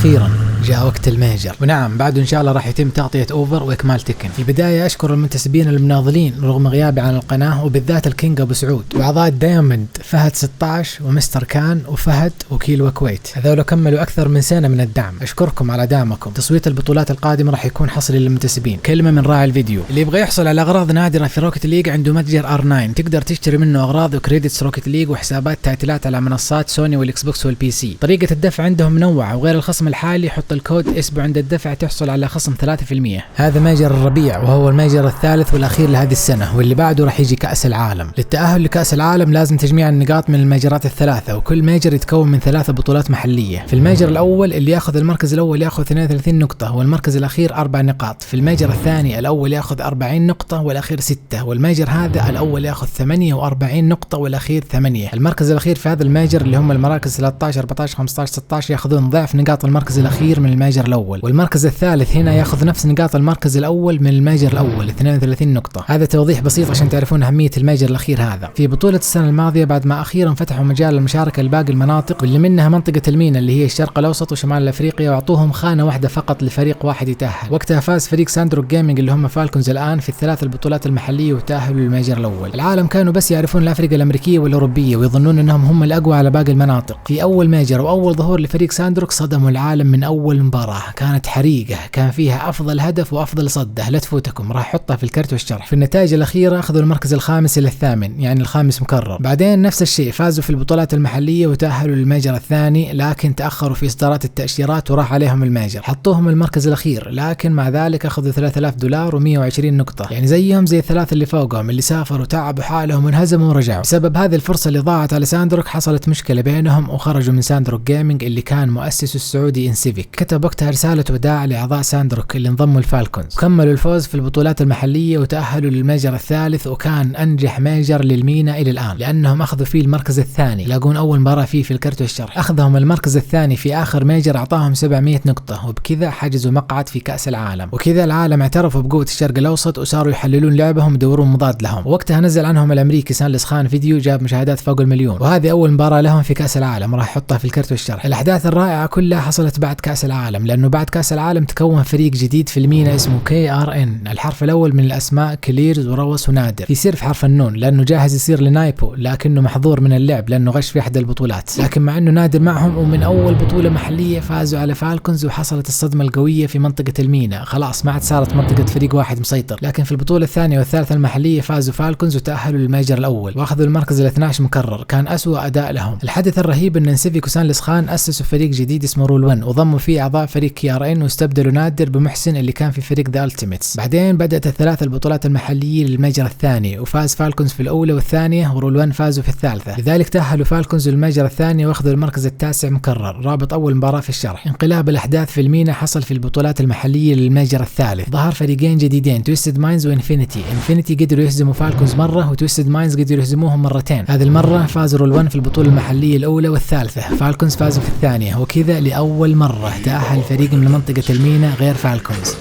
واخيرا جاء وقت الميجر، ونعم بعده ان شاء الله راح يتم تغطية اوفر واكمال تكن. في البداية اشكر المنتسبين المناضلين رغم غيابي عن القناة، وبالذات الكينج ابو سعود واعضاء دايموند فهد 16 ومستر كان وفهد وكيل وكويت، هذول كملوا اكثر من سنة من الدعم. اشكركم على دعمكم. تصويت البطولات القادمة راح يكون حصري للمنتسبين. كلمة من راعي الفيديو: اللي يبغى يحصل على اغراض نادرة في روكت ليج عنده متجر R9 تقدر تشتري منه اغراض وكريدتس روكت ليج وحسابات تايتلات على منصات سوني والاكس بوكس والبي سي. طريقة الدفع عندهم منوعة، وغير الخصم الحالي حط الكود اسبو عند الدفع تحصل على خصم 3%. هذا ميجر الربيع وهو الميجر الثالث والاخير لهذه السنة، واللي بعده راح يجي كأس العالم. للتأهل لكأس العالم لازم تجميع النقاط من الميجرات الثلاثة، وكل ميجر يتكون من 3 بطولات محلية. في الميجر الاول اللي ياخذ المركز الاول ياخذ 32 نقطة والمركز الاخير 4 نقاط. في الميجر الثاني الاول ياخذ 40 نقطة والاخير 6، والميجر هذا الاول ياخذ 48 نقطة والاخير 8. المركز الاخير في هذا الميجر اللي هم المراكز 13 14 15 16 ياخذون ضعف نقاط المركز الاخير من الميجر الاول، والمركز الثالث هنا ياخذ نفس نقاط المركز الاول من الميجر الاول 32 نقطة. هذا توضيح بسيط عشان تعرفون اهمية الميجر الاخير هذا. في بطولة السنة الماضية بعد ما اخيرا فتحوا مجال المشاركة لباقي المناطق واللي منها منطقة المينا اللي هي الشرق الاوسط وشمال افريقيا، واعطوهم خانة واحدة فقط لفريق واحد يتأهل. وقتها فاز فريق ساندروك جيمنج اللي هم فالكونز الان في الثلاث البطولات المحلية وتأهلوا للميجر الاول. العالم كانوا بس يعرفون الافريقيا الامريكية والاوروبية ويظنون انهم هم الاقوى على باقي المناطق. في اول ميجر واول ظهور لفريق ساندروك صدموا العالم من اول مباراة، كانت حريقة كان فيها افضل هدف وافضل صدة لا تفوتكم، راح احطها في الكرت والشرح. في النتائج الاخيرة اخذوا المركز الخامس الى الثامن، يعني الخامس مكرر. بعدين نفس الشيء فازوا في البطولات المحلية وتأهلوا للميجر الثاني، لكن تأخروا في اصدارات التأشيرات وراح عليهم الميجر، حطوهم المركز الاخير، لكن مع ذلك اخذوا $3000 و120 نقطة، يعني زيهم زي الثلاثة اللي فوقهم اللي سافروا تعبوا حالهم وانهزموا ورجعوا. بسبب هذه الفرصة اللي ضاعت على ساندروك حصلت مشكلة بينهم وخرجوا من ساندروك جيمنج اللي كان مؤسسه السعودي انسيفيك. كتب وقتها رسالة وداع لاعضاء ساندروك اللي انضموا الفالكونز، وكملوا الفوز في البطولات المحلية وتأهلوا للميجر الثالث، وكان انجح ميجر للمينا الى الان لانهم اخذوا فيه المركز الثاني، لاقون اول مباراة فيه في الكرت والشرح. اخذهم المركز الثاني في اخر ميجر اعطاهم 700 نقطة، وبكذا حجزوا مقعد في كأس العالم. وكذا العالم اعترفوا بقوة الشرق الاوسط وصاروا يحللون لعبهم ويدورون مضاد لهم. وقتها نزل عنهم الامريكي سانلس خان فيديو جاب مشاهدات فوق المليون، وهذه اول مباراة لهم في كأس العالم، راح احطها في الكرت والشرح. الاحداث الرائعة كلها حصلت بعد كأس العالم، لانه بعد كأس العالم تكون فريق جديد في المينا اسمه KRN، الحرف الاول من الاسماء كليرز وروس ونادر، في سير في حرف النون لانه جاهز يصير لنايبو، لكنه محظور من اللعب لانه غش في احد البطولات، لكن مع انه نادر معهم ومن اول بطولة محلية فازوا على فالكونز، وحصلت الصدمة القوية في منطقة المينا، خلاص ما عاد صارت منطقة فريق واحد مسيطر. لكن في البطولة الثانية والثالثة المحلية فازوا فالكونز وتأهلوا للميجر الاول واخذوا المركز ال12 مكرر، كان اسوأ اداء لهم. الحدث الرهيب ان انسيفيك وسانلس خان اسسوا فريق جديد اسمه رول 1 وضموا فيه اعضاء فريق KRN واستبدلوا نادر بمحسن اللي كان في فريق ذا التيميتس. بعدين بدأت الثلاث البطولات المحلية للميجر الثاني، وفاز فالكونز في الاولى والثانية ورول 1 فازوا في الثالثة، لذلك تأهلوا فالكونز للميجر الثاني واخذوا المركز التاسع مكرر. رابط اول مباراة في الشرح. انقلاب الاحداث في المينا حصل في البطولات المحلية للميجر الثالث، ظهر فريقين جديدين تويستد ماينز وانفينيتي. انفينيتي قدروا يهزموا فالكونز مرة وتويستد ماينز قدروا يهزموهم مرتين، هذه المرة فاز رول 1 في البطولة المحلية الاولى والثالثة، فالكونز فازوا في الثانية، وكذا لأول مرة تأهل فريق من منطقة المينا غير فالكونز.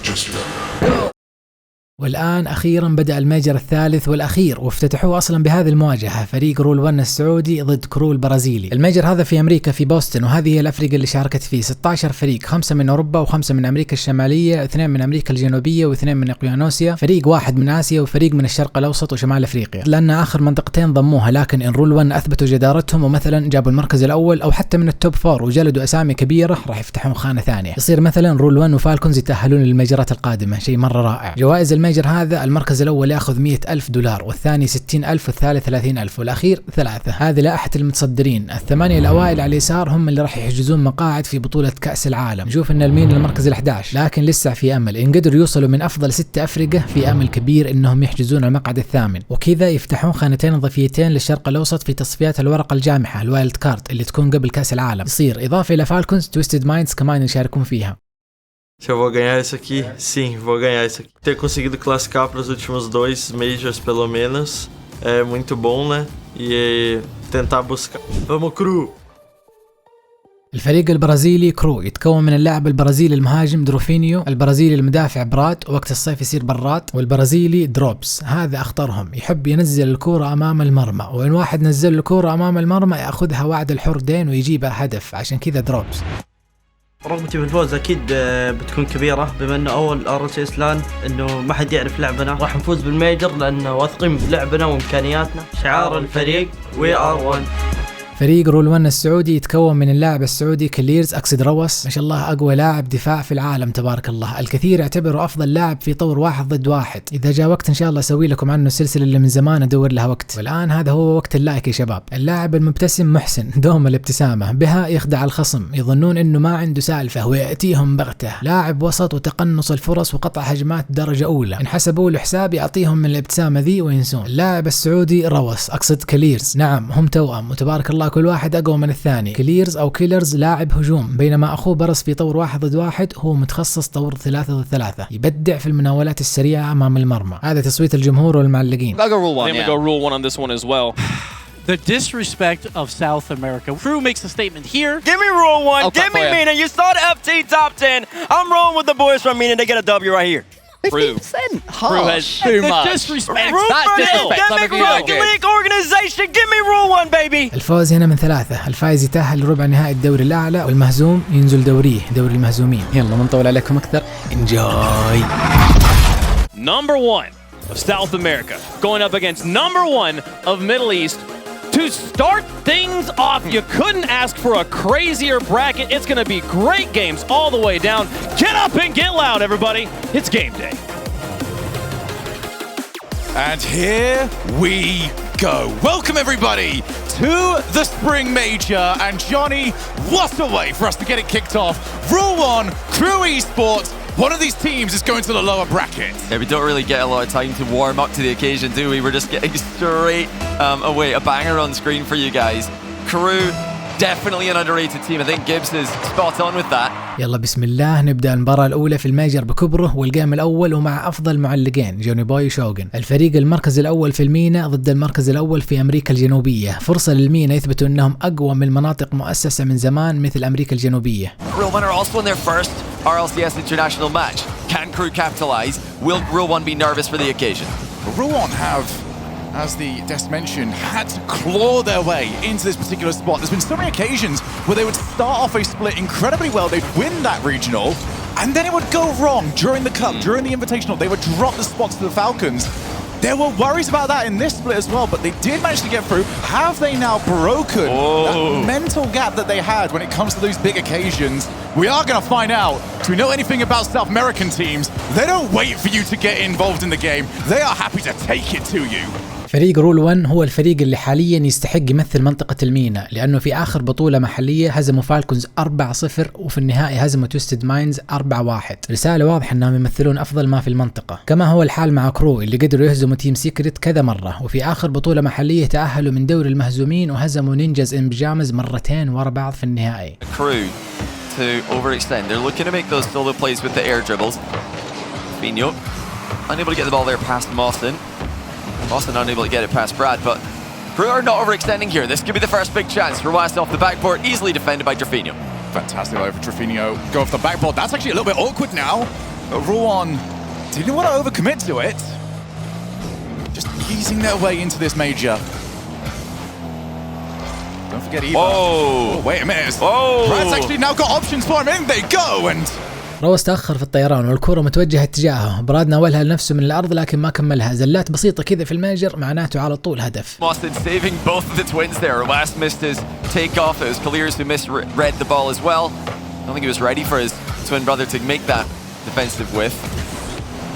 والآن أخيرا بدأ الميجر الثالث والأخير، وافتتحوه أصلا بهذه المواجهة فريق رول 1 السعودي ضد كرو البرازيلي. الميجر هذا في أمريكا في بوسطن، وهذه هي الأفريقيا اللي شاركت فيه 16 فريق، 5 من أوروبا و5 من أمريكا الشمالية، 2 من أمريكا الجنوبية و2 من أقيانوسيا، فريق واحد من آسيا وفريق من الشرق الأوسط وشمال أفريقيا، لأن آخر منطقتين ضموها. لكن إن رول 1 أثبتوا جدارتهم ومثلا جابوا المركز الأول أو حتى من التوب 4 وجلدوا أسامي كبيرة راح يفتحون خانة ثانية، يصير مثلا رول 1 وفالكونز يتأهلون للميجرات القادمة، شيء مرة رائع. جوائز الميجر هذا المركز الأول ياخذ $100,000 والثاني 60,000 والثالث 30,000 والأخير 3. هذه لائحة المتصدرين. ال8 الأوائل على اليسار هم اللي راح يحجزون مقاعد في بطولة كأس العالم. نشوف إن المين المركز ال11، لكن لسه في أمل، إن قدروا يوصلوا من أفضل 6 أفرقة في أمل كبير إنهم يحجزون المقعد الثامن، وكذا يفتحون خانتين إضافيتين للشرق الأوسط في تصفيات الورقة الجامحة الوايلد كارد اللي تكون قبل كأس العالم، يصير إضافة إلى فالكونز تويستد مايندز كمان يشاركون فيها. Se eu vou ganhar isso aqui? Sim, vou ganhar isso aqui. Ter conseguido classificar para os últimos 2 majors pelo menos é muito bom, né? E tentar buscar. Vamos Cru! الفريق البرازيلي كرو يتكون من اللاعب البرازيلي المهاجم دروفينيو، البرازيلي المدافع برات وقت الصيف يصير برات، والبرازيلي دروبس. هذا اخطرهم، يحب ينزل الكرة امام المرمى، وان واحد نزل الكرة امام المرمى ياخذها وعد الحر دين ويجيبها هدف، عشان كذا دروبس. رغبتي في الفوز أكيد بتكون كبيرة، بما أنه أول RLCS لان أنه ما حد يعرف لعبنا. راح نفوز بالميجر لأنه واثقين بلعبنا وإمكانياتنا. شعار الفريق We are one. فريق رول 1 السعودي يتكون من اللاعب السعودي كليرز، أقصد روس، ما شاء الله أقوى لاعب دفاع في العالم تبارك الله. الكثير يعتبره أفضل لاعب في طور 1 ضد 1. إذا جاء وقت إن شاء الله أسوي لكم عنه السلسلة اللي من زمان أدور لها وقت، والآن هذا هو وقت اللايك يا شباب. اللاعب المبتسم محسن، دوم الابتسامة، بها يخدع الخصم، يظنون إنه ما عنده سالفة ويأتيهم بغته. لاعب وسط وتقنص الفرص وقطع هجمات درجة أولى، إن حسبوا له حساب يعطيهم من الابتسامة ذي وينسون. اللاعب السعودي روس، أقصد كليرز، نعم هم توأم وتبارك الله كل واحد أقوى من الثاني. كليرز أو كيلرز لاعب هجوم، بينما أخوه برز في طور 1 ضد 1 هو متخصص طور 3 ضد 3، يبدع في المناولات السريعة أمام المرمى. هذا تصويت الجمهور والمعلقين. rule one on this one as well. The disrespect of South America. KRU makes a statement here. Give me rule one. Give me Mina. You saw the FT top 10. I'm rolling with the boys from Mina. They get a W right here. 50%. KRU has too much. Disrespect. Academic Rocket League organization. Give me rule one, baby. الفوز هنا من 3، الفائز يتأهل لربع نهائي الدوري الأعلى والمهزوم ينزل دوري المهزومين. يلا ما نطول عليكم أكثر. Enjoy. Number 1 of South America going up against number 1 of Middle East. To start things off, you couldn't ask for a crazier bracket. It's going to be great games all the way down. Get up and get loud, everybody. It's game day. And here we go. Welcome, everybody, to the Spring Major. And Johnny, what a way for us to get it kicked off. Rule 1, KRU Esports. One of these teams is going to the lower bracket. Yeah, we don't really get a lot of time to warm up to the occasion, do we? We're just getting straight away. A banger on screen for you guys. KRU, definitely an underrated team. I think Gibbs is spot on with that. يلا بسم الله نبدأ المباراة الأولى في الميجر بكبره، والجيم الأول ومع أفضل معلقين جوني بوي وشوغن. الفريق المركز الأول في المينا ضد المركز الأول في أمريكا الجنوبية. فرصة للمينا يثبتوا أنهم أقوى من مناطق مؤسسة من زمان مثل أمريكا الجنوبية. Rule 1 are also in their first RLCS international match. Can KRU capitalize? Will Rule 1 be nervous for the occasion? Rule 1 have, as the Des mentioned, had to claw their way into this particular spot. There's been so many occasions where they would start off a split incredibly well, they'd win that regional, and then it would go wrong during the cup, during the invitational. They would drop the spots to the Falcons. There were worries about that in this split as well, but they did manage to get through. Have they now broken that mental gap that they had when it comes to those big occasions? We are going to find out. Do we know anything about South American teams? They don't wait for you to get involved in the game. They are happy to take it to you. فريق رول 1 هو الفريق اللي حاليا يستحق يمثل منطقة المينا، لأنه في آخر بطولة محلية هزموا فالكونز 4-0 وفي النهائي هزموا تويستد ماينز 4-1. رسالة واضحة أنهم يمثلون أفضل ما في المنطقة، كما هو الحال مع كرو اللي قدروا يهزموا تيم سيكريت كذا مرة، وفي آخر بطولة محلية تأهلوا من دوري المهزومين وهزموا نينجاز إن بيجامز مرتين ورا بعض في النهائي. KRU to overextend. They're looking to make those solo plays with the air dribbles. Esbofination unable to get the ball there past Mawson. Mawson unable to get it past Brad, but KRU are not overextending here. This could be the first big chance for West off the backboard, easily defended by Esbofination. Fantastic over Esbofination. Go off the backboard. That's actually a little bit awkward now. But Rule 1 didn't want to overcommit to it. Just easing their way into this major. Don't forget Eva. Oh, wait a minute. Oh. Brad's actually now got options for him. In they go. And روز تأخر في الطيران والكرة متوجهة اتجاهه. براد ناولها لنفسه من الأرض لكن ما كملها. زلات بسيطة كذا في الميجر معناته على طول هدف. Mawson saving both of the twins there. West missed his takeoff. It was Kaliers who misread the ball as well. I don't think he was ready for his twin brother to make that defensive whiff.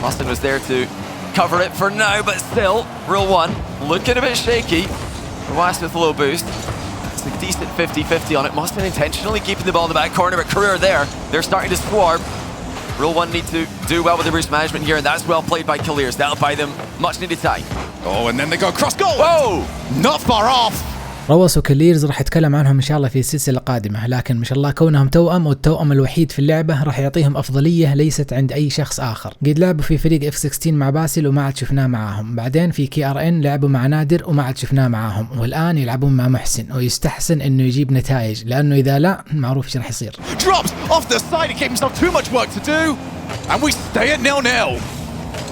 Mawson was there to cover it for now, but still, Rule 1 looking a bit shaky. West with a low boost. It's a decent 50-50 on it. Mawson intentionally keeping the ball in the back corner, but KRU are there. They're starting to swarm. Rule 1 need to do well with the boost management here, and that's well played by Kaliers. That'll buy them much needed time. Oh, and then they go cross goal. Whoa! Not far off. روس وكليرز راح يتكلم عنهم إن شاء الله في السلسلة القادمة، لكن ما شاء الله كونهم توأم والتوأم الوحيد في اللعبة راح يعطيهم أفضلية ليست عند أي شخص آخر. قد لعبوا في فريق F16 مع باسل وما عاد شفناه معاهم، بعدين في KRN لعبوا مع نادر وما عاد شفناه معاهم، والآن يلعبون مع محسن ويستحسن إنه يجيب نتائج، لأنه إذا لا معروف إيش راح يصير. Drops off the side. He gave himself too much work to do, and we stay at 0-0.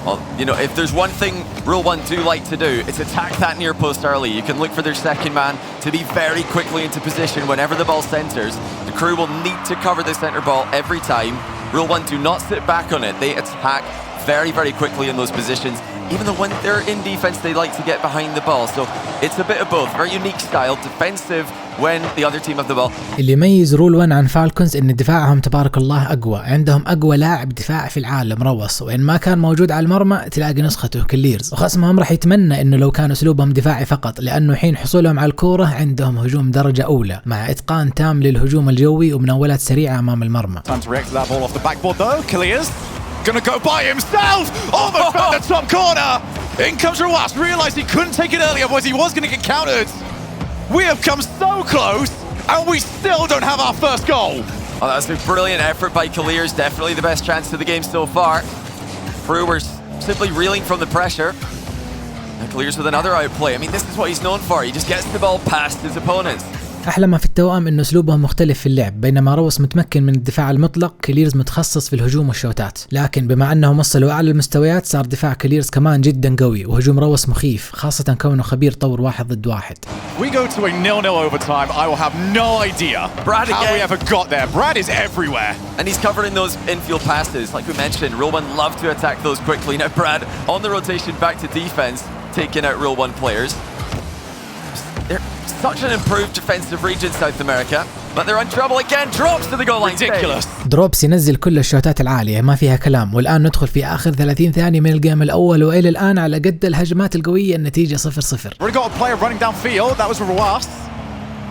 Well, you know, if there's one thing Rule 1 do like to do, it's attack that near post early. You can look for their second man to be very quickly into position whenever the ball centers. The crew will need to cover the center ball every time. Rule 1 do not sit back on it. They attack very, very quickly in those positions. Even though when they're in defense, they like to get behind the ball. So it's a bit of both. Very unique style, defensive when the other team have the ball. اللي يميز رول 1 عن فالكونز ان دفاعهم تبارك الله اقوى، عندهم اقوى لاعب دفاع في العالم روس، وان ما كان موجود على المرمى تلاقي نسخته كليرز، وخصمهم راح يتمنى انه لو كان اسلوبهم دفاعي فقط، لانه حين حصولهم على الكوره عندهم هجوم درجه اولى مع اتقان تام للهجوم الجوي ومناولات سريعه امام المرمى. Gonna go by himself! Almost found the top corner! In comes Ruas, realised he couldn't take it earlier, otherwise he was gonna get countered. We have come so close, and we still don't have our first goal. Oh, that's a brilliant effort by Clears, definitely the best chance of the game so far. Crew were simply reeling from the pressure. And Clears with another outplay. I mean, this is what he's known for. He just gets the ball past his opponents. أحلى ما في التوأم إنه أسلوبهم مختلف في اللعب، بينما روس متمكن من الدفاع المطلق، كليرز متخصص في الهجوم والشوتات، لكن بما أنهم وصلوا أعلى المستويات صار دفاع كليرز كمان جدا قوي، وهجوم روس مخيف، خاصة كونه خبير طور 1 ضد 1. We go to a 0-0 overtime. I will have no idea Brad how again. we ever got there. Brad is everywhere. And he's covering those infield passes. Like we mentioned, Rule 1 love to attack those quickly. Now Brad on the rotation back to defense, taking out Rule 1 players. They're such an improved defensive region, South America, but they're in trouble again. Drops to the goal line. Ridiculous. دروبس ينزل كل الشوتات العالية ما فيها كلام، والآن ندخل في آخر 30 ثانية من الجيم الأول، وإلى الآن على قد الهجمات القوية النتيجة 0-0. Already got a player running downfield. That was Ruas,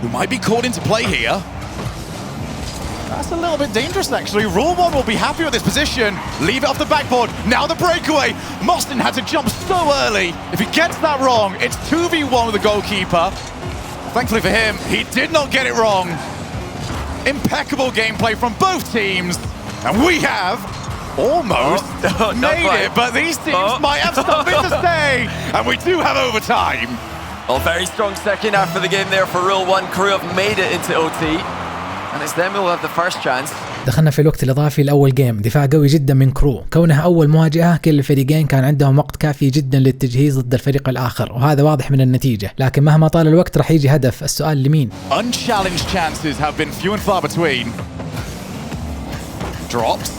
who might be called into play here. That's a little bit dangerous, actually. Rule 1 will be happy with this position. Leave it off the backboard. Now the breakaway. Mostyn had to jump so early. If he gets that wrong, it's 2v1 with the goalkeeper. Thankfully for him, he did not get it wrong. Impeccable gameplay from both teams. And we have almost made it, but these teams might have something to say. And we do have overtime. Well, very strong second half of the game there for Rule 1. Crew have made it into OT. And it's them who will have the first chance. دخلنا في الوقت الإضافي لأول جيم، دفاع قوي جدا من كرو، كونها أول مواجهة كل الفريقين كان عندهم وقت كافي جدا للتجهيز ضد الفريق الآخر، وهذا واضح من النتيجة، لكن مهما طال الوقت راح يجي هدف. السؤال لمين؟ Unchallenged chances have been few and far between. Drops.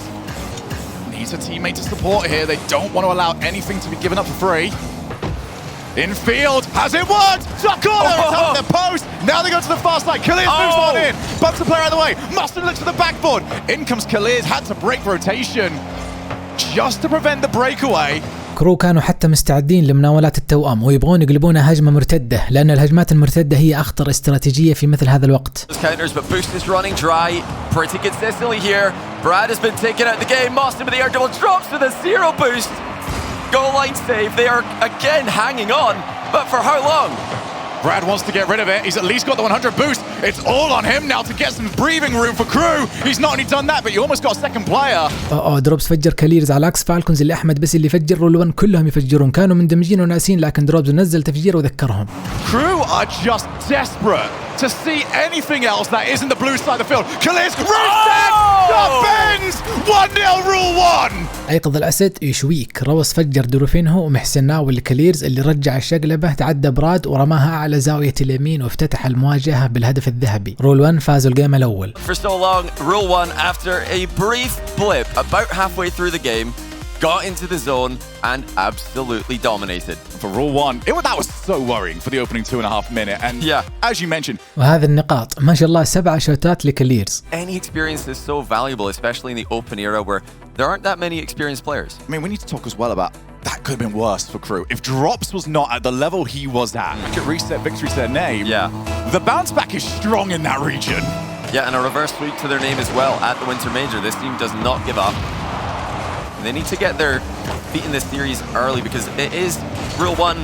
Needs a teammate to support here. They don't want to allow anything to be given up for free. Infield, has it worked? Top corner, it's out of the post. Now they go to the far side. Clears moves on in. Bumps the player out of the way. Mustyn looks to the backboard. In comes Clears, had to break rotation just to prevent the breakaway. كرو كانوا حتى مستعدين لمناولات التوأم ويبغون يقلبونها هجمة مرتدة، لأن الهجمات المرتدة هي أخطر استراتيجية في مثل هذا الوقت. Counters, but Boost is running dry pretty consistently here. Brad has been taken out of the game. Mostyn with the air double drops with a 0 boost. Goal line save. They are again hanging on, but for how long? Brad wants to get rid of it. He's at least got the 100 boost. It's all on him now to get some breathing room for Crew. He's not only done that, but you almost got a second player. دروبس فجر كليرز على عكس فالكونز اللي أحمد بس اللي فجر. رول 1 كلهم يفجرون، كانوا مندمجين وناسين، لكن دروبس نزل تفجير وذكرهم. Crew are just desperate to see anything else that isn't the blue side of the field. Clears, reset, the bends, 1-0 Rule 1. أيقظ الأسد يشويك. روس فجر دروفينهو ومحسن ناول لكليرز اللي رجع الشقلبة، تعدى براد ورماها أعلى زاوية اليمين وافتتح المواجهة بالهدف الذهبي. رول 1 فازوا الجيم الأول. For so long, Rule 1 after a brief blip about halfway through the game got into the zone and absolutely dominated. For Rule 1, that was so worrying for the opening 2.5 minutes. And yeah, as you mentioned, وهذه النقاط ما شاء الله 7 شوتات لكليرز. Any experience is so valuable, especially in the open era where there aren't that many experienced players. I mean, we need to talk as well about that could have been worse for Crew. If Drops was not at the level he was at, could reset victory to their name. Yeah. The bounce back is strong in that region. Yeah, and a reverse sweep to their name as well at the Winter Major. This team does not give up. They need to get their feet in this series early because it is Rule 1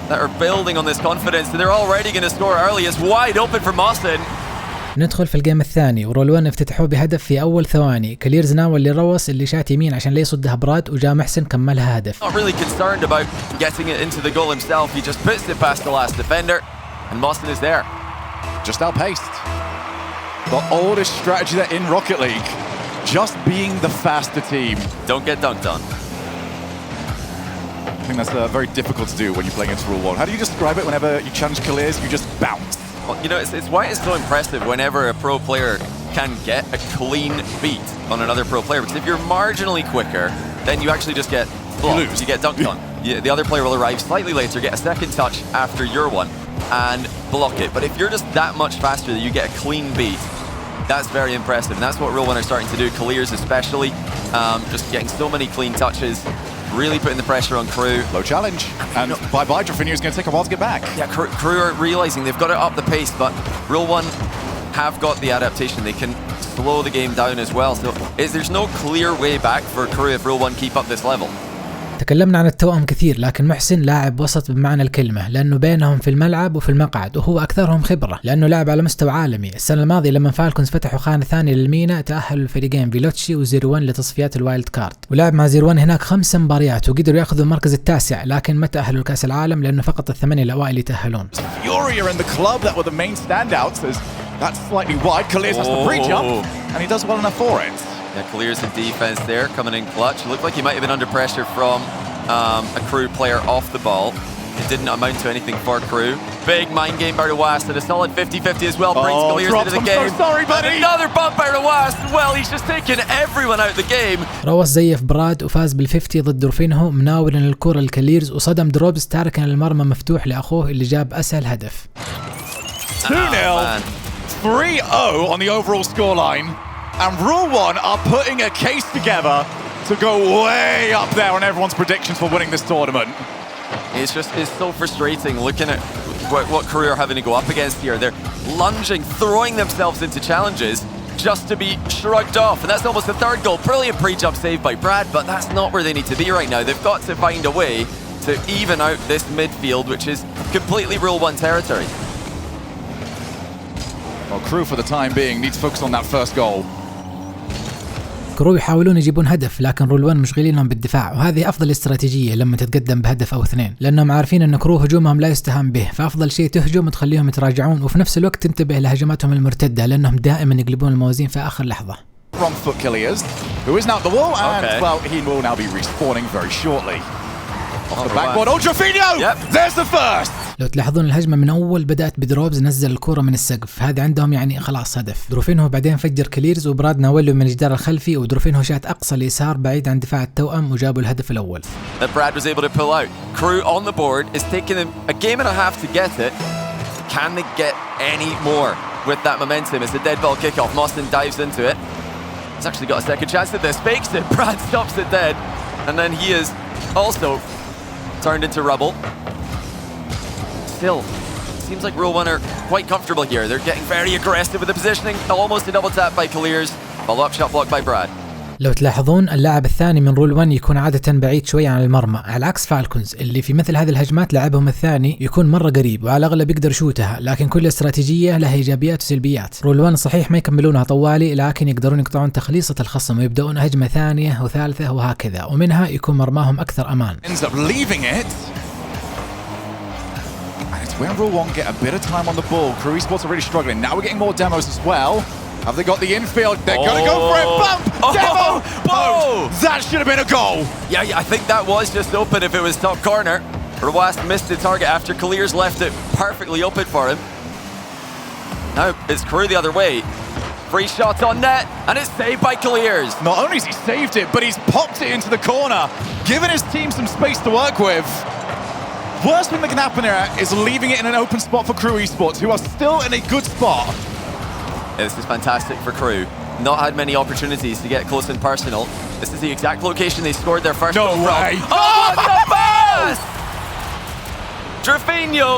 that are building on this confidence, and they're already going to score early. It's wide open for Mostyn. ندخل في الجيم الثاني، ورول 1 افتتحوه بهدف في أول ثواني. كليرز ناول لروس اللي شات يمين عشان لا يصدها براد، وجاء محسن كملها هدف. Not really concerned about getting it into the goal himself. He just puts it past the last defender, and Mostyn is there. Just outpaced. The oldest strategy that in Rocket League. Just being the faster team. Don't get dunked on. something that's very difficult to do when you're playing against Rule 1. How do you describe it whenever you challenge clears, you just bounce? Well, you know, it's why it's so impressive whenever a pro player can get a clean beat on another pro player, because if you're marginally quicker, then you actually just get blocked, you get dunked on. The other player will arrive slightly later, get a second touch after your one, and block it. But if you're just that much faster that you get a clean beat, that's very impressive. And that's what Rule 1 are starting to do, Clears especially, just getting so many clean touches, really putting the pressure on KRU. Low challenge, and bye-bye, Drafinio's going to take a while to get back. Yeah, KRU are realizing they've got to up the pace, but Rule 1 have got the adaptation. They can slow the game down as well. So there's no clear way back for KRU if Rule 1 keep up this level. تكلمنا عن التوأم كثير، لكن محسن لاعب وسط بمعنى الكلمة، لأنه بينهم في الملعب وفي المقعد، وهو أكثرهم خبرة لأنه لاعب على مستوى عالمي. السنة الماضية لما فالكونز فتحوا خانة ثانية للمينا تأهلوا الفريقين فيلوتشي وزيرو 1 لتصفيات الوايلد كارد، ولعب مع زيرو 1 هناك 5 مباريات وقدروا ياخذوا المركز التاسع، لكن ما تأهلوا لكأس العالم لأنه فقط ال8 الأوائل يتأهلون. Furia in the club that were the main standouts. That's slightly wide. Clears has the pre-jump, and he does well enough for it. Yeah, Clears in defense there, coming in clutch. It looked like he might have been under pressure from a KRU player off the ball. It didn't amount to anything for KRU. Big mind game by West and a solid 50-50 as well. Brings Clears into the game. So sorry, buddy. And another bump by West. Well, he's just taking everyone out of the game. روس زيف براد وفاز بال50 ضد دورفينهو مناولا الكرة للكليرز، وصدم دروبز تاركا المرمى مفتوح لأخوه اللي جاب أسهل هدف. 2-0, 3-0 on the overall scoreline, and Rule 1 are putting a case together to go way up there on everyone's predictions for winning this tournament. It's so frustrating looking at what KRU are having to go up against here. They're lunging, throwing themselves into challenges just to be shrugged off, and that's almost the third goal. Brilliant pre-jump save by Brad, but that's not where they need to be right now. They've got to find a way to even out this midfield, which is completely Rule 1 territory. Well, KRU for the time being need to focus on that first goal. كرو يحاولون يجيبون هدف، لكن رول 1 مشغلينهم بالدفاع، وهذه أفضل استراتيجية لما تتقدم بهدف أو اثنين، لأنهم عارفين أن كرو هجومهم لا يستهان به، فأفضل شيء تهجم وتخليهم يتراجعون، وفي نفس الوقت تنتبه لهجماتهم المرتدة لأنهم دائما يقلبون الموازين في آخر لحظة. From foot Kilias, who is now at the wall, and well, he will now be respawning very shortly. Off the backboard, Drafinio! Yep. There's the first! لو تلاحظون الهجمة من أول بدأت بدروبز نزل الكرة من السقف، هذا عندهم يعني خلاص هدف. دروفينهو بعدين فجر كليرز وبراد ناوله من الجدار الخلفي، ودروفينهو شات أقصى اليسار بعيد عن دفاع التوأم وجابوا الهدف الأول. That Brad was able to pull out. KRU on the board is taking them a game and a half to get it. Can they get any more with that momentum? It's a dead ball kickoff. Mostyn dives into it. He's actually got a second chance at this. Fakes it. Brad stops it dead, and then he is also turned into rubble. Still, seems like Rule 1 are quite comfortable here. They're getting very aggressive with the positioning. Almost a double tap by Clears. Follow-up shot blocked by Brad. لو تلاحظون اللاعب الثاني من رول 1 يكون عادة بعيد شوية عن المرمى، على عكس فالكونز اللي في مثل هذه الهجمات لاعبهم الثاني يكون مرة قريب وعلى الأغلب يقدر يشوتها، لكن كل استراتيجية لها إيجابيات وسلبيات. رول 1 صحيح ما يكملونها طوالي، لكن يقدرون يقطعون تخليصة الخصم ويبدأون هجمة ثانية وثالثة وهكذا، ومنها يكون مرماهم أكثر أمان. When Rule 1 get a bit of time on the ball, KRU Esports are really struggling. Now we're getting more demos as well. Have they got the infield? They're going to go for it. Bump! Demo! Whoa! That should have been a goal. Yeah, I think that was just open if it was top corner. Rawast missed the target after Clears left it perfectly open for him. Now it's KRU the other way. Free shot on net, and it's saved by Clears. Not only has he saved it, but he's popped it into the corner, giving his team some space to work with. Worst thing that can happen here is leaving it in an open spot for KRU Esports, who are still in a good spot. Yeah, this is fantastic for KRU. Not had many opportunities to get close and personal. This is the exact location they scored their first goal from. Oh, what the pass! Drafinio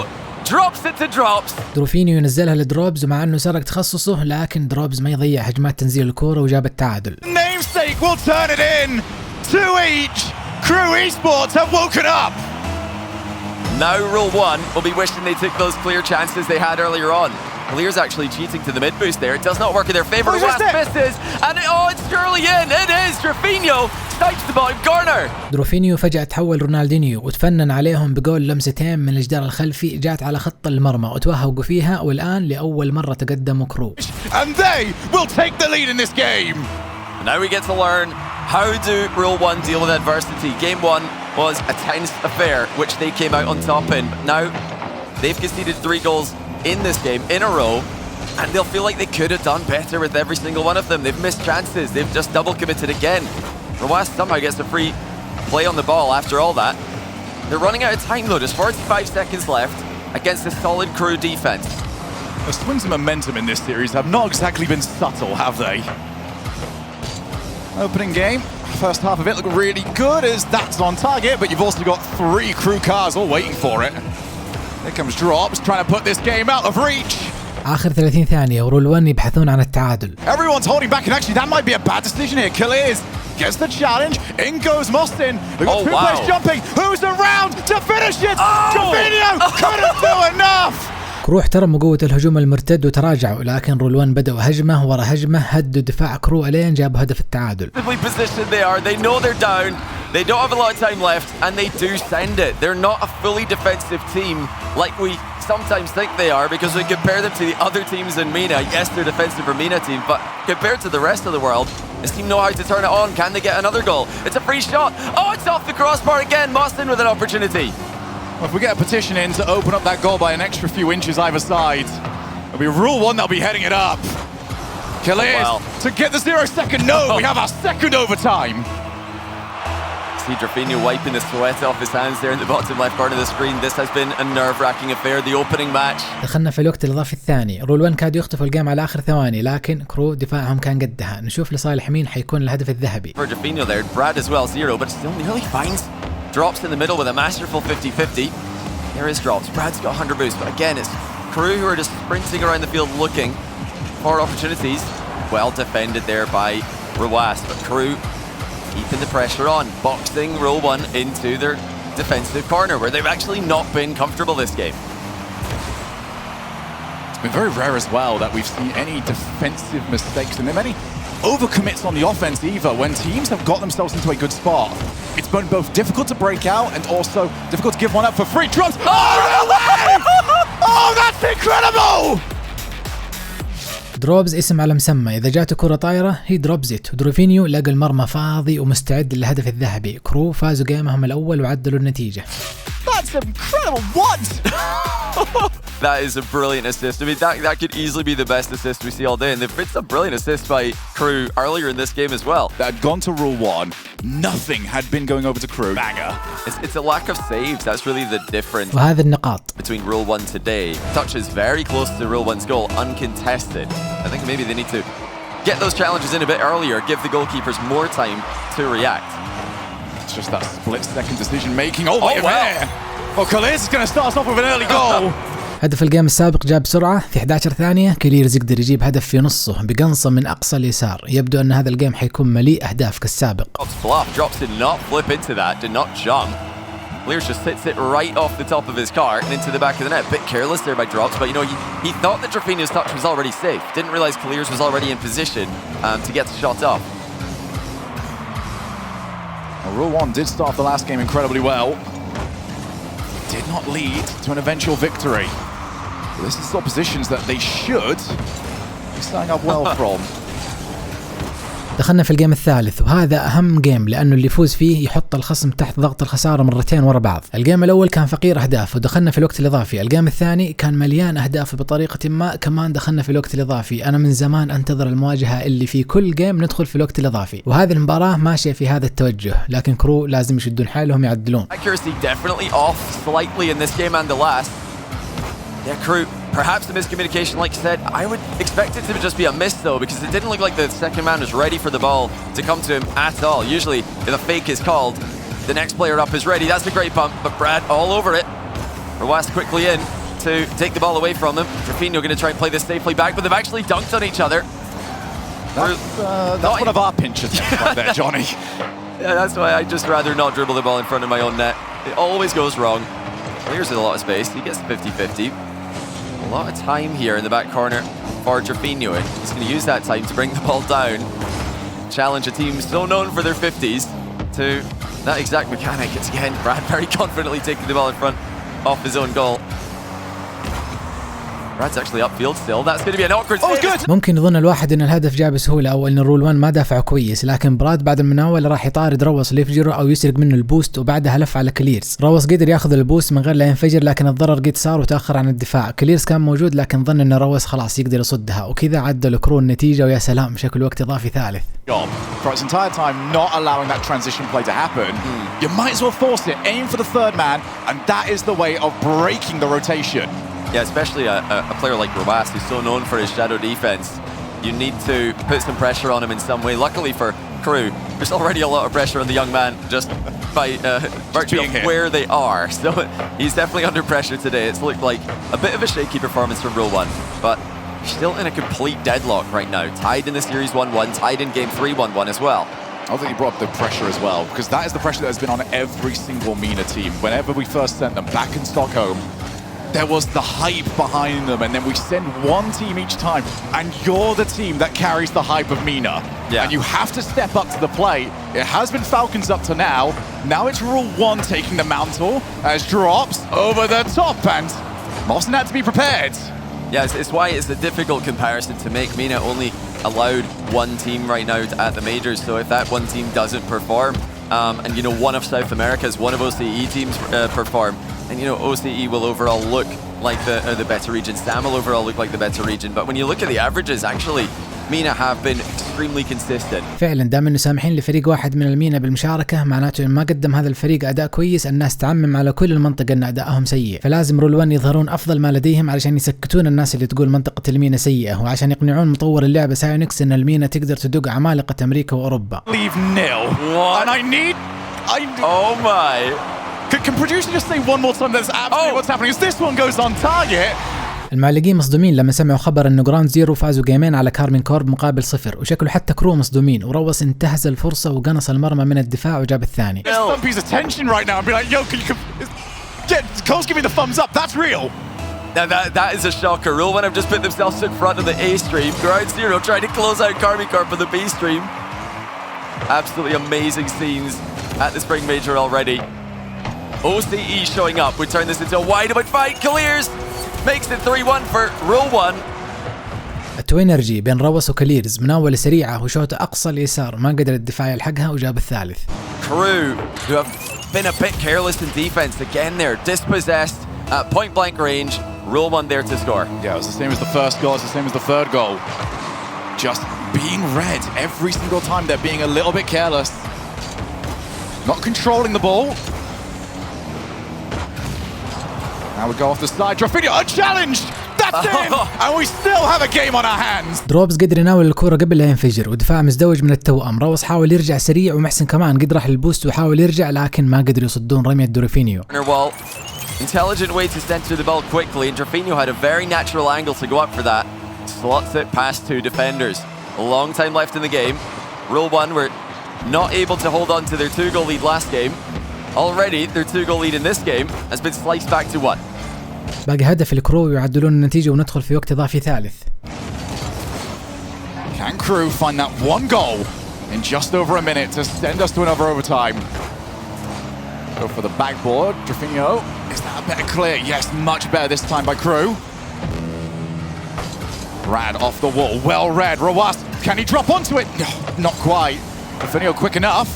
drops it to drops. دروفينيو ينزلها لدروبز، ومع انه سرق تخصصه لكن دروبز ما يضيع هجمات تنزيل الكرة وجاب التعادل. Namesake will turn it in. 2 each. KRU Esports have woken up. Now Rule 1 will be wishing they took those clear chances they had earlier on. Clear's actually cheating to the mid boost there. It does not work in their favour. West misses, and it's surely in. It is. Drafinio strikes the bottom corner. دروفينيو فجأة تحول رونالدينيو وتفنن عليهم بجول لمستين من الجدار الخلفي جات على خط المرمى وتوهقوا فيها، والآن لأول مرة تقدموا كرو. And they will take the lead in this game. Now we get to learn how do Rule 1 deal with adversity. Game 1 was a tense affair, which they came out on top in. But now, they've conceded 3 goals in this game in a row, and they'll feel like they could have done better with every single one of them. They've missed chances. They've just double committed again. Rawas somehow gets a free play on the ball after all that. They're running out of time though. There's 45 seconds left against a solid KRU defense. The swings of momentum in this series have not exactly been subtle, have they? Opening game, first half of it looked really good as that's on target, but you've also got 3 KRU cars all waiting for it. Here comes Drops, trying to put this game out of reach. آخر 30 ثانية ورول 1 يبحثون عن التعادل. Everyone's holding back, and actually that might be a bad decision here. Kaliers gets the challenge, in goes Mostin. They've got 2 players jumping, who's around to finish it? Trevino couldn't do enough! كرو احترموا قوة الهجوم المرتد وتراجعوا، لكن رول 1 بدأوا هجمة ورا هجمة، هدوا دفاع كرو الين جابوا هدف التعادل. They know they're down, they don't have a lot of time left, and they do send it. They're not a fully defensive team like we sometimes think they are, because we compare them to the other teams in MENA. Yes, they're defensive for MENA team, but compared to the rest of the world, this team know how to turn it on. Can they get another goal? It's a free shot. Oh, it's off the crossbar again. Mostin with an opportunity. Well, if we get a petition in to open up that goal by an extra few inches either side, it'll be rule 1, they'll be heading it up. Kaliers to get the 0-second. No, we have our second overtime. See Drafinho wiping the sweat off his hands there in the bottom left corner of the screen. This has been a nerve-wracking affair, the opening match. دخلنا في الوقت الإضافي الثاني، رول 1 كادوا يخطفوا الجيم على آخر ثواني، لكن كرو دفاعهم كان قدها. نشوف لصالح مين حيكون الهدف الذهبي. For Drafinho there, Brad as well, 0, but still nearly finds Drops in the middle with a masterful 50-50. There is Drops. Brad's got 100 boosts, but again, it's KRU who are just sprinting around the field looking for opportunities. Well defended there by Rawas, but KRU keeping the pressure on, boxing row 1 into their defensive corner, where they've actually not been comfortable this game. It's been very rare as well that we've seen any defensive mistakes, and there are many overcommits on the offense either. When teams have got themselves into a good spot, it's been both difficult to break out and also difficult to give one up for free. Drops! Oh, that's incredible! دروبز اسم على مسمى، إذا جاته كرة طايرة هي دروبزت، ودروفينيو لقى المرمى فاضي ومستعد للهدف الذهبي. كرو فازوا جيمهم الأول وعدلوا النتيجة. That's incredible! What? That is a brilliant assist. I mean, that could easily be the best assist we see all day, and there've been some brilliant assists by KRU earlier in this game as well. That had gone to rule 1. Nothing had been going over to KRU. Banger. It's a lack of saves. That's really the difference. وهذه النقاط Between rule 1 today. Touches very close to rule 1's goal, uncontested. I think maybe they need to get those challenges in a bit earlier, give the goalkeepers more time to react. It's just that split-second decision-making. Oh, wow. There. Well, Kaliers is going to start us off with an early goal. هدف الجيم السابق جاء بسرعة في 11 ثانية. كليرز يقدر يجيب هدف في نصه بقنصة من أقصى اليسار. يبدو أن هذا الجيم حيكون مليء أهداف كالسابق. Drops did not flip into that, did not jump. Kaliers just hits it right off the top of his car and into the back of the net. Bit careless there by Drops, but you know, he thought that Drafinho's touch was already safe. Didn't realize Kaliers was already in position to get the shot off. Well, Rule 1 did start the last game incredibly well. Did not lead to an eventual victory. But this is oppositions that they should be starting up well from. دخلنا في الجيم الثالث وهذا أهم جيم لأنه اللي يفوز فيه يحط الخصم تحت ضغط الخسارة مرتين ورا بعض. الجيم الأول كان فقير أهداف ودخلنا في الوقت الإضافي. الجيم الثاني كان مليان أهداف بطريقة ما، كمان دخلنا في الوقت الإضافي. أنا من زمان أنتظر المواجهة اللي في كل جيم ندخل في الوقت الإضافي، وهذه المباراة ماشية في هذا التوجه، لكن كرو لازم يشدون حالهم يعدلون. Accuracy definitely off slightly in this game and the last. Yeah, KRU, perhaps the miscommunication, like you said. I would expect it to just be a miss though, because it didn't look like the second man was ready for the ball to come to him at all. Usually, if a fake is called, the next player up is ready. That's a great bump, but Brad all over it. Rawas quickly in to take the ball away from him. Drafinho going to try and play this safely back, but they've actually dunked on each other. That's one of our pinches right there, Johnny. Yeah, that's why I'd just rather not dribble the ball in front of my own net. It always goes wrong. Clears with a lot of space. He gets 50-50. A lot of time here in the back corner for Drafinho. He's going to use that time to bring the ball down. Challenge a team so known for their 50s to that exact mechanic. It's again Brad very confidently taking the ball in front off his own goal. Brad's actually upfield still. That's going to be an awkward save. ممكن يظن الواحد ان الهدف جاء بسهوله او ان الرول 1 ما دافع كويس، لكن براد بعد المناوله راح يطارد روس ليفجره او يسرق منه البوست، وبعدها لف على كليرز. روس قدر ياخذ البوست من غير لا ينفجر، لكن الضرر قد صار وتاخر عن الدفاع. كليرز كان موجود لكن ظن ان روس خلاص يقدر يصدها، وكذا عدل كرو النتيجه، ويا سلام شكل وقت اضافي ثالث. For its entire time not allowing that transition play to happen, you might as well force it, aim for the third man, and that is the way of breaking the rotation. Yeah, especially a player like Roas, who's so known for his shadow defense. You need to put some pressure on him in some way. Luckily for KRU, there's already a lot of pressure on the young man just by virtue of where they are. So he's definitely under pressure today. It's looked like a bit of a shaky performance from Rule 1, but still in a complete deadlock right now. Tied in the series 1-1, tied in game 3 1-1 as well. I think he brought up the pressure as well, because that is the pressure that has been on every single MENA team. Whenever we first sent them back in Stockholm, there was the hype behind them, and then we send one team each time, and you're the team that carries the hype of MENA. Yeah. And you have to step up to the plate. It has been Falcons up to now. Now it's Rule 1 taking the mantle as drops over the top, and Mawson had to be prepared. Yeah, it's why it's a difficult comparison to make. MENA only allowed one team right now at the majors, so if that one team doesn't perform, and you know one of South America's, one of OCE teams perform, and you know OCE will overall look like the better region. Sam will overall look like the better region. But when you look at the averages, actually, MENA have been extremely consistent. فعلا دام انه سامحين لفريق واحد من المينا بالمشاركه، معناته ان ما قدم هذا الفريق اداء كويس، الناس تعمم على كل المنطقه ان ادائهم سيء، فلازم رول 1 يظهرون افضل ما لديهم علشان يسكتون الناس اللي تقول منطقه المينا سيئه، وعشان يقنعون مطور اللعبه سايونكس ان المينا تقدر تدق عمالقه امريكا واوروبا. Leave nil. And I need. Oh my. Can producer just say one more time that's absolutely what's happening? As this one goes on target. المعلقين مصدومين لما سمعوا خبر انه جراند زيرو فازوا جيمين على كارمين كورب مقابل 0، وشكله حتى كرو مصدومين، وروس انتهز الفرصه وقنص المرمى من الدفاع وجاب الثاني. Some piece of tension right now and be like, yo, can you get Cole's giving the thumbs up? That's real. Now that is a shocker. Rule 1 have just put themselves in front of the A stream. Ground Zero trying to close out Carmi Corp for the B stream. Absolutely amazing scenes at the Spring Major already. OCE showing up would turn this into a wide open fight. Clears makes it 3-1 for Rule 1. التوينرجي بين روس وكليرز، مناولة سريعة وشوطة أقصى اليسار، ما قدر الدفاع يلحقها وجاب الثالث. KRU, who have been a bit careless in defense, again there, dispossessed at point blank range. Rule 1 there to score. Yeah, it was the same as the first goal, it's the same as the third goal. Just being read every single time. They're being a little bit careless. Not controlling the ball. Now we go off the side. Drafinho unchallenged. That's it. And we still have a game on our hands. دروبز قدر يناول الكرة قبل لا ينفجر، ودفاع مزدوج من التوأم. روس حاول يرجع سريع، ومحسن كمان قد راح للبوست وحاول يرجع، لكن ما قدروا يصدون رمية دورفينيو. Intelligent way to center the ball quickly, and Drafinho had a very natural angle to go up for that. Slots it past two defenders. A long time left in the game. Rule 1 were not able to hold on to their 2-goal lead last game. Already their 2-goal lead in this game has been sliced back to 1. باقي هدف الكرو يعدلون النتيجة وندخل في وقت إضافي ثالث. Can KRU find that one goal in just over a minute to send us to another overtime? Go for the backboard. Drafinho, is that a better clear? Yes, much better this time by KRU. Rad off the wall, well read. Rawas, can he drop onto it? No, not quite. Drafinho quick enough.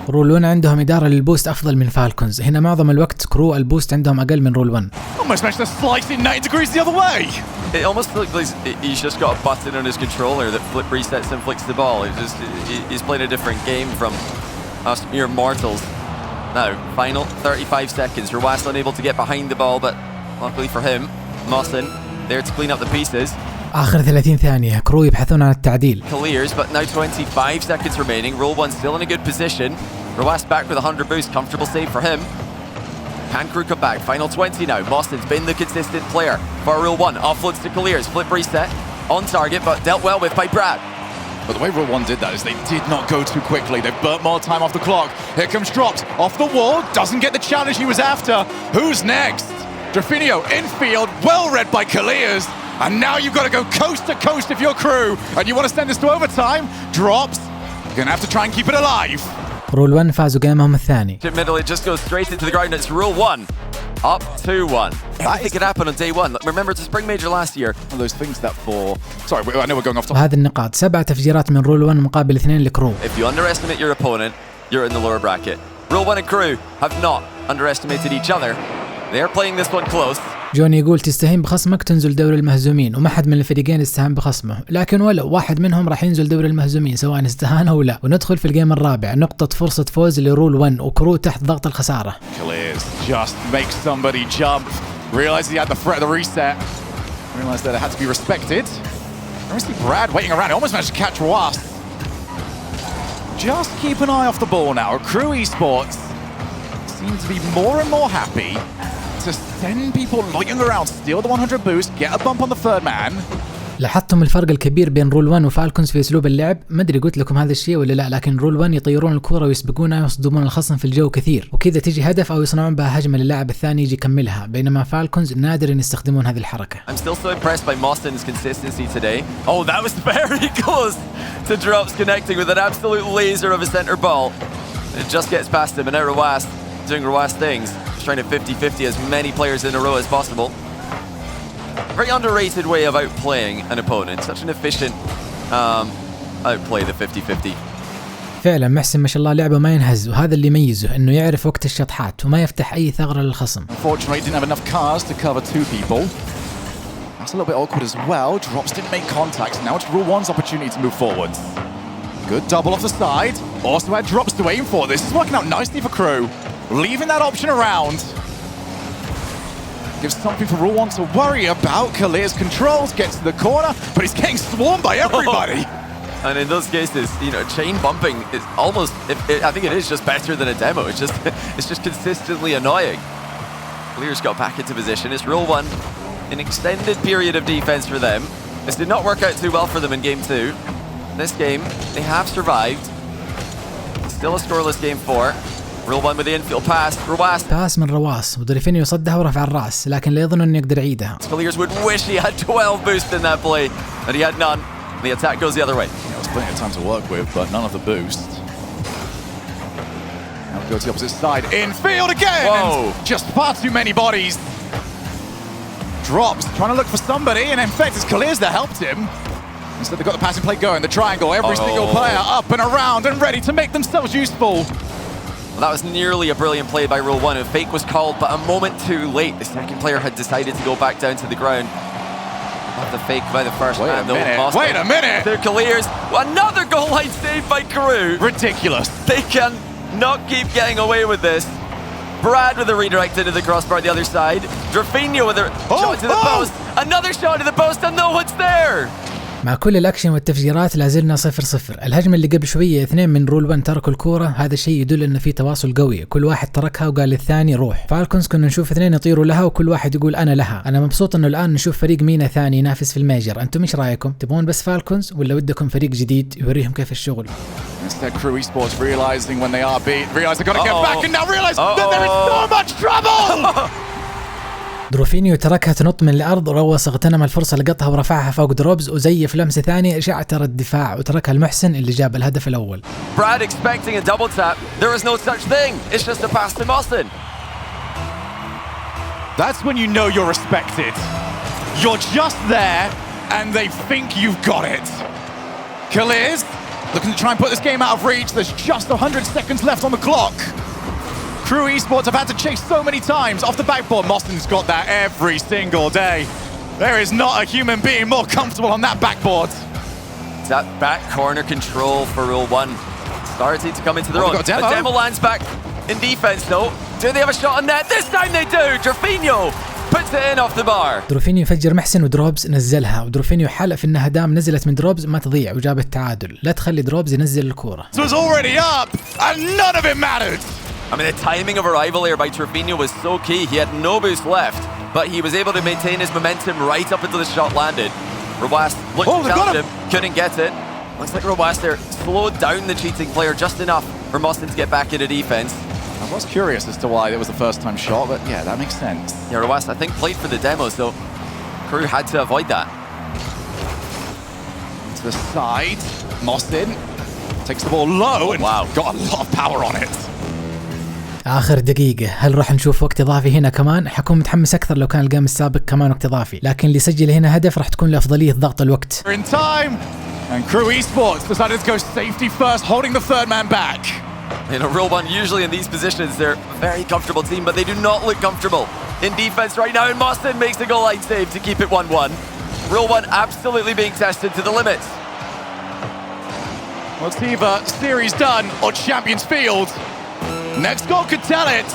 رول 1 عندهم إدارة للبوست أفضل من فالكونز، هنا معظم الوقت كرو البوست عندهم أقل من رول 1. Almost managed to slice it 90 degrees the other way. It almost looks like he's just got a button on his controller that resets and flicks the ball. He's playing a different game from us mere mortals. Now, final 35 seconds. Rawas unable to get behind the ball, but luckily for him, Mawson there to clean up the pieces. آخر 30 ثانية، كرو يبحثون عن التعديل. Clears, but now 25 seconds remaining. Rule 1 still in a good position. Rawas back with a 100 boost, comfortable save for him. Can KRU come back? Final 20 now. Mawson's been the consistent player for Rule 1. Offloads to Clears, flip reset, on target, but dealt well with by Brad. But the way Rule 1 did that is they did not go too quickly. They've burnt more time off the clock. Here comes Drops, off the wall, doesn't get the challenge he was after. Who's next? Drafinho, infield, well read by Clears. And now you've got to go coast to coast if you're KRU and you want to send this to overtime. Drops, you're going to have to try and keep it alive. رول 1 فازوا جيمهم الثاني. Middle, it just goes straight into the ground. It's rule 1. Up 2-1. Anything could happen on day 1. Remember, it's a spring major last year. One of those things that for... Sorry, I know we're going off topic. وهذه النقاط 7 تفجيرات من رول 1 مقابل 2 لكرو. If you underestimate your opponent, you're in the lower bracket. Rule 1 and KRU have not underestimated each other. They're playing this one close. جوني يقول تستهين بخصمك تنزل دوري المهزومين، وما حد من الفريقين استهان بخصمه، لكن ولو واحد منهم راح ينزل دوري المهزومين سواء استهان او لا. وندخل في الجيم الرابع، نقطة فرصة فوز لرول 1 وكرو تحت ضغط الخسارة. Just make somebody jump. Realized he had the threat of the reset. Realized that it had to be respected. I see Brad waiting around. He almost managed to catch Roas. Just keep an eye off the ball now. KRU Esports seem to be more and more happy to send people loitering around, steal the 100 boost, get a bump on the third man. لاحظتم الفرق الكبير بين رول 1 وفالكونز في اسلوب اللعب؟ ما ادري قلت لكم هذا الشيء ولا لا، لكن رول 1 يطيرون الكرة ويسبقونها ويصدمون الخصم في الجو كثير، وكذا تيجي هدف او يصنعون بها هجمة للاعب الثاني يجي يكملها، بينما فالكونز نادر ان يستخدمون هذه الحركة. I'm still so impressed by Moston's consistency today. Oh, that was very close to Drops connecting with an absolute laser of a center ball. It just gets past him, and now Roas doing Roas things, just trying to 50-50 as many players in a row as possible. Very underrated way of outplaying an opponent. Such an efficient outplay, the 50-50. فعلا محسن ما شاء الله لعبه ما ينهز، وهذا اللي يميزه انه يعرف وقت الشطحات وما يفتح اي ثغرة للخصم. Unfortunately, didn't have enough cars to cover 2 people. That's a little bit awkward as well. Drops didn't make contact. Now it's Rule 1's opportunity to move forward. Good double off the side. Also had Drops to aim for. This is working out nicely for KRU. Leaving that option around. Gives something for Rule 1 to worry about. Kalir's controls, gets to the corner, but he's getting swarmed by everybody. And in those cases, you know, chain bumping is almost, I think it is just better than a demo. It's just consistently annoying. Kalir's got back into position. It's Rule 1. An extended period of defense for them. This did not work out too well for them in game 2. This game, they have survived. Still a scoreless game 4. Rule 1 with the infield pass. Roas. باس من رواس ودريفينيو صدها ورفع الراس، لكن لا يظن انه يقدر يعيدها. Kalir's would wish he had 12 boost in that play, and he had none. The attack goes the other way. Yeah, it was plenty of time to work with, but none of the boost. Now we go to the opposite side. Infield again! Whoa. And just far too many bodies. Drops, trying to look for somebody, and in fact it's Kalir's that helped him. Instead they've got the passing play going, the triangle, every single player up and around and ready to make themselves useful. Well, that was nearly a brilliant play by Rule 1. A fake was called, but a moment too late. The second player had decided to go back down to the ground. Not the fake by the first man, though. Wait a minute! They're Kalir's. Another goal line save by KRU. Ridiculous. They can not keep getting away with this. Brad with a redirect into the crossbar on the other side. Drafinho with a shot to the post. Another shot to the post, and no one's there. مع كل الاكشن والتفجيرات لازلنا 0-0. الهجمه اللي قبل شويه 2 من رول 1 تركوا الكوره، هذا الشيء يدل انه في تواصل قوي، كل واحد تركها وقال للثاني روح. فالكونز كنا نشوف 2 يطيروا لها وكل واحد يقول انا لها. انا مبسوط انه الان نشوف فريق مينا ثاني ينافس في الميجر. انتم ايش رايكم؟ تبغون بس فالكونز ولا ودكم فريق جديد يوريهم كيف الشغل؟ Instead, KRU Esports realizing when they are beat, realize they've got to get back and now realize that there is so much trouble! دروفينيو تركها تنط من الارض وروس اغتنم الفرصه لقطها ورفعها فوق دروبز وزيف لمسه ثانيه شعتر الدفاع وتركها المحسن اللي جاب الهدف الاول. Brad expecting a double tap. There is no such thing. It's just a pass to Moston. That's when you know you're respected. You're just there and they think you've got it. Kalir's looking to try and put this game out of reach. There's just 100 seconds left on the clock. KRU Esports have had to chase so many times off the backboard. Moston's got that every single day. There is not a human being more comfortable on that backboard. That back corner control for Rule 1 starting to come into their own. A demo lands back in defense though. Do they have a shot on net? This time they do. Drafinho puts it in off the bar. دروفينيو فجر محسن ودروبز نزلها، ودروفينيو حلف انها دام نزلت من دروبز ما تضيع وجاب التعادل. لا تخلي دروبز ينزل الكوره. It was already up and none of it mattered. I mean, the timing of arrival here by Drafinho was so key. He had no boost left, but he was able to maintain his momentum right up until the shot landed. Roas looked to challenge him, couldn't get it. Looks like Roas there slowed down the cheating player just enough for Moston to get back into defense. I was curious as to why it was the first time shot, but yeah, that makes sense. Yeah, Roas, I think, played for the demos, so KRU had to avoid that. To the side, Moston Takes the ball low and wow. got a lot of power on it. آخر دقيقة، هل راح نشوف وقت إضافي هنا كمان؟ حكون متحمس أكثر لو كان الجيم السابق كمان وقت إضافي، لكن اللي سجل هنا هدف راح تكون له أفضلية ضغط الوقت. In time, and KRU Esports decided to go safety first, holding the third man back. You know, Rule 1 usually in these positions, they're a very comfortable team, but they do not look comfortable in defense right now, and Moston makes the goal line save to keep it 1-1. Rule 1 absolutely being tested to the limits. Well, it's either series done or Champions Field. Next goal could tell it.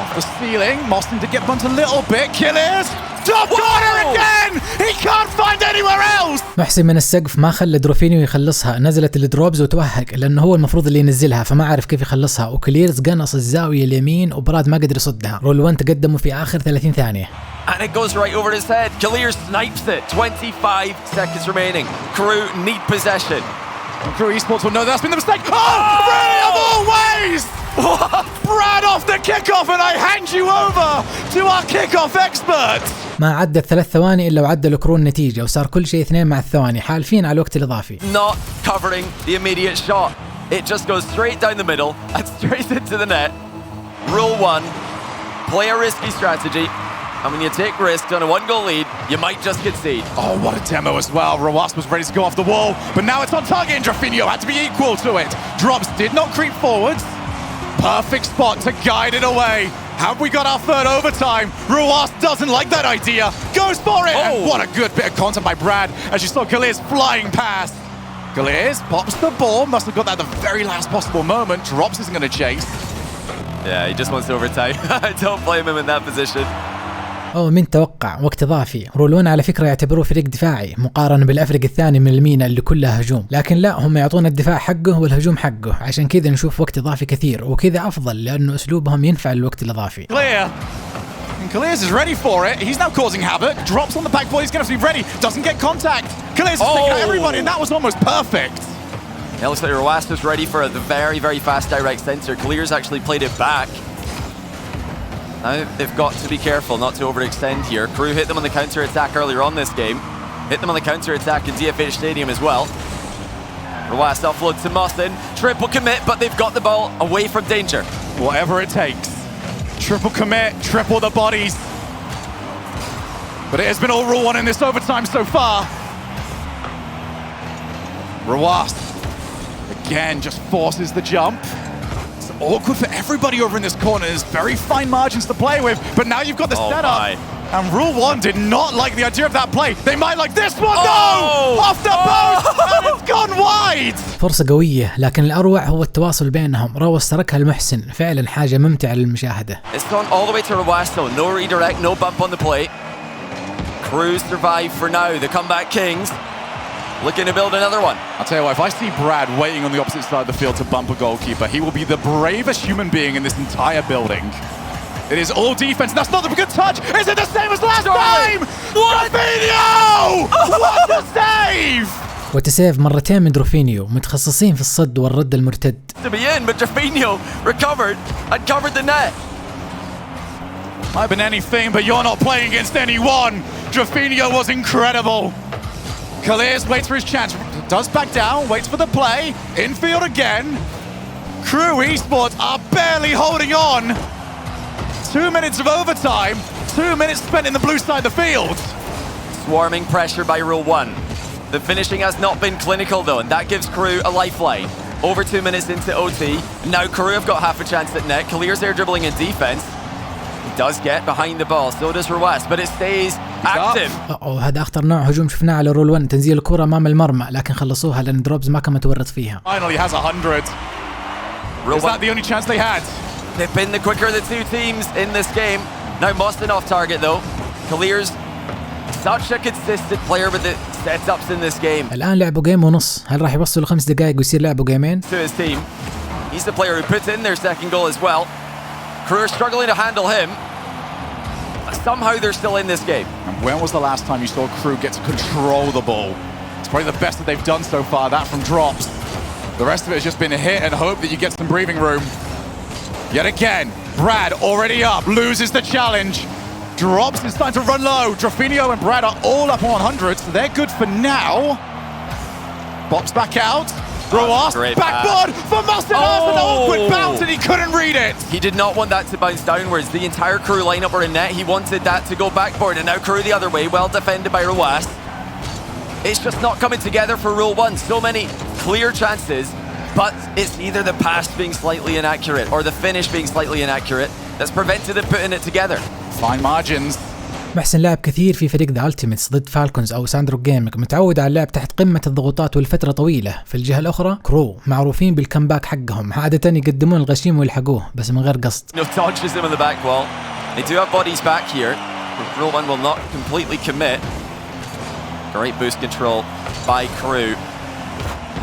Off the ceiling, Moston did get bumped a little bit. Killers, top corner again! He can't find anywhere else! محسن من السقف ما خلى دروفينيو يخلصها، نزلت الدروبز وتوهق لأنه هو المفروض اللي ينزلها فما عرف كيف يخلصها، وكليرز قنص الزاوية اليمين وبراد ما قدر يصدها. رول 1 تقدموا في آخر 30 ثانية. And it goes right over his head. Kalier snipes it. 25 seconds remaining. KRU need possession. KRU Esports will know that's been the mistake. Oh, really of all ways! Brad off the kickoff, and I hand you over to our kickoff expert. ما عدت 3 ثواني إلا وعدل كرو النتيجة وصار كل شيء 2 مع الثواني، حالفين على الوقت الإضافي. Not covering the immediate shot. It just goes straight down the middle and straight into the net. Rule 1, play a risky strategy. And when you take risks on a 1-goal lead, you might just concede. Oh, what a demo as well. Rawas was ready to go off the wall, but now it's on target and Drafinho had to be equal to it. Drops did not creep forwards. Perfect spot to guide it away. Have we got our third overtime? Rawas doesn't like that idea. Goes for it. And what a good bit of content by Brad as you saw Kaliers flying past. Kaliers pops the ball. Must have got that at the very last possible moment. Drops isn't going to chase. Yeah, he just wants overtime. I don't blame him in that position. أو من توقع وقت إضافي. رول 1 على فكرة يعتبروه فريق دفاعي مقارنة بالأفريق الثاني من المينا اللي كلها هجوم، لكن لا هم يعطون الدفاع حقه والهجوم حقه، عشان كذا نشوف وقت إضافي كثير وكذا أفضل لأنه أسلوبهم ينفع الوقت الإضافي. And Kaliers is ready for it. He's now causing havoc. Drops on the back ball. He's going to have to be ready. Doesn't get contact. Kaliers is picking out everybody, and that was almost perfect. It looks like Rawas was ready for the very, very fast direct center. Kaliers actually played it back. Now they've got to be careful not to overextend here. KRU hit them on the counter-attack earlier on this game. Hit them on the counter-attack in DFH Stadium as well. Rawas offload to Moston. Triple commit, but they've got the ball away from danger. Whatever it takes. Triple commit, triple the bodies. But it has been all Rule 1 in this overtime so far. Rawas, again, just forces the jump. Awkward for everybody over in this corner. There's very fine margins to play with, but now you've got the setup. And Rule 1 did not like the idea of that play. They might like this one. No! Off the post, and it's gone wide. فرصة قوية، لكن الأروع هو التواصل بينهم. روس تركها المحسن، فعلا حاجة ممتعة للمشاهدة. It's gone all the way to Rawas though. No redirect, no bump on the play. KRU survive for now. The comeback kings. Looking to build another one. I'll tell you what, if I see Brad waiting on the opposite side of the field to bump a goalkeeper, he will be the bravest human being in this entire building. It is all defense. That's not a good touch. Is it the same as last time? What? Drafinho! What a save! وتسيف مرتين من دروفينيو، متخصصين في الصد والرد المرتد. To be in, but Drafinho recovered and covered the net. Might have been anything, but you're not playing against anyone. Drafinho was incredible. Kaliers waits for his chance, does back down, waits for the play, infield again. KRU Esports are barely holding on. 2 minutes of overtime, 2 minutes spent in the blue side of the field. Swarming pressure by Rule 1. The finishing has not been clinical though, and that gives KRU a lifeline. Over 2 minutes into OT, now KRU have got half a chance at net. Kaliers there dribbling in defense. He does get behind the ball, so does Rawas, but it stays active. هذا أخطر نوع هجوم شفناه على رول 1، تنزيل الكرة أمام المرمى، لكن خلصوها لأن دروبز ما كان متورط فيها. Finally has 100. Is that the only chance they had? They've been the quicker of the two teams in this game. Now Moston off target though. Kaliers, such a consistent player with the setups in this game. الآن لعبوا جيم ونص، هل راح يوصلوا 5 دقائق ويصير لعبوا جيمين؟ To his team. He's the player who puts in their second goal as well. KRU are struggling to handle him. Somehow they're still in this game. And when was the last time you saw KRU get to control the ball? It's probably the best that they've done so far, that from drops. The rest of it has just been a hit and hope that you get some breathing room. Yet again, Brad already up, loses the challenge. Drops, it's time to run low. Drafinho and Brad are all up on 100, so they're good for now. Bops back out. Roas, great backboard for Mustard has an awkward bounce and he couldn't read it. He did not want that to bounce downwards. The entire KRU lineup were in net. He wanted that to go backboard, and now KRU the other way, well defended by Roas. It's just not coming together for Rule 1. So many clear chances, but it's either the pass being slightly inaccurate or the finish being slightly inaccurate that's prevented them putting it together. Fine margins. محسن لاعب كثير في فريق ذا التيميتس ضد فالكونز او ساندرو جيمنج، متعود على اللعب تحت قمة الضغوطات والفترة طويلة. في الجهة الأخرى كرو معروفين بالكمباك حقهم، عادة يقدمون الغشيم ويلحقوه بس من غير قصد. No dodges him on the back wall. They do have bodies back here. Rule 1 will not completely commit. Great boost control by KRU.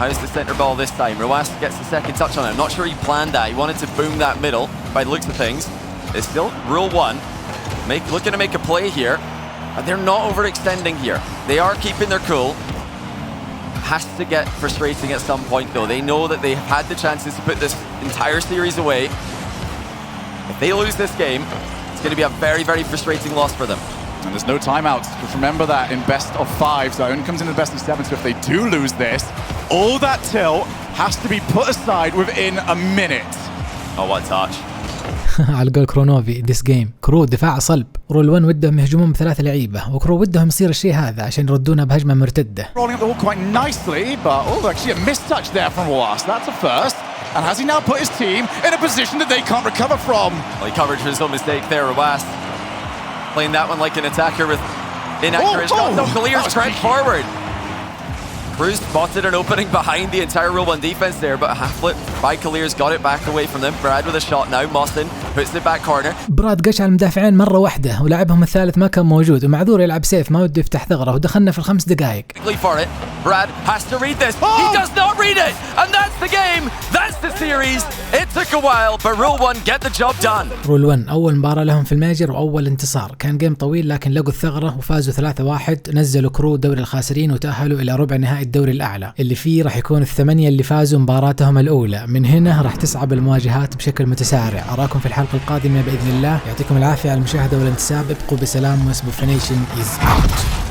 How's the center ball this time? Roas gets the second touch on it. I'm not sure he planned that. He wanted to boom that middle by the looks of things. It's still Rule 1. Looking to make a play here. They're not overextending here. They are keeping their cool. Has to get frustrating at some point though. They know that they've had the chances to put this entire series away. If they lose this game, it's going to be a very, very frustrating loss for them. And there's no timeouts. Just remember that in best of 5 zone comes in the best of 7. So if they do lose this, all that tilt has to be put aside within a minute. Oh, what touch. على قول كرونوفي this game كرو دفاع صلب. رول 1 ودهم يهجمون بثلاث لعيبة، وكرو ودهم يصير الشيء هذا عشان يردونه بهجمة مرتدة. Rolling up the wall quite nicely, but actually a mistouch there from Roas. That's a first. And has he now put his team in a position that they can't recover from? Well, he covered for his own mistake there, Roas. Playing that one like an attacker with inaccurate shots. No, Kalir's trend forward. KRU spotted an opening behind the entire Rule 1 defense there, but a half flip by Kalir's got it back away from them. Brad with a shot now. Moston puts it back corner. براد قش على المدافعين مرة واحدة، ولعبهم الثالث ما كان موجود، ومعذور يلعب سيف ما وده يفتح ثغرة، ودخلنا في ال5 دقائق. For it. Brad has to read this. He does not read it, and that's the game. That's the series. It took a while, but Rule 1 get the job done. رول 1 أول مباراة لهم في الميجر وأول انتصار، كان جيم طويل لكن لقوا الثغرة وفازوا 3-1. نزلوا كرو دوري الخاسرين وتأهلوا إلى ربع نهائي الدوري الأعلى اللي فيه راح يكون ال8 اللي فازوا مباراتهم الأولى. من هنا راح تصعب المواجهات بشكل متسارع. أراكم في الحلقة القادمة بإذن الله. يعطيكم العافية على المشاهدة والانتساب. ابقوا بسلام. واسبوفينيشن is out.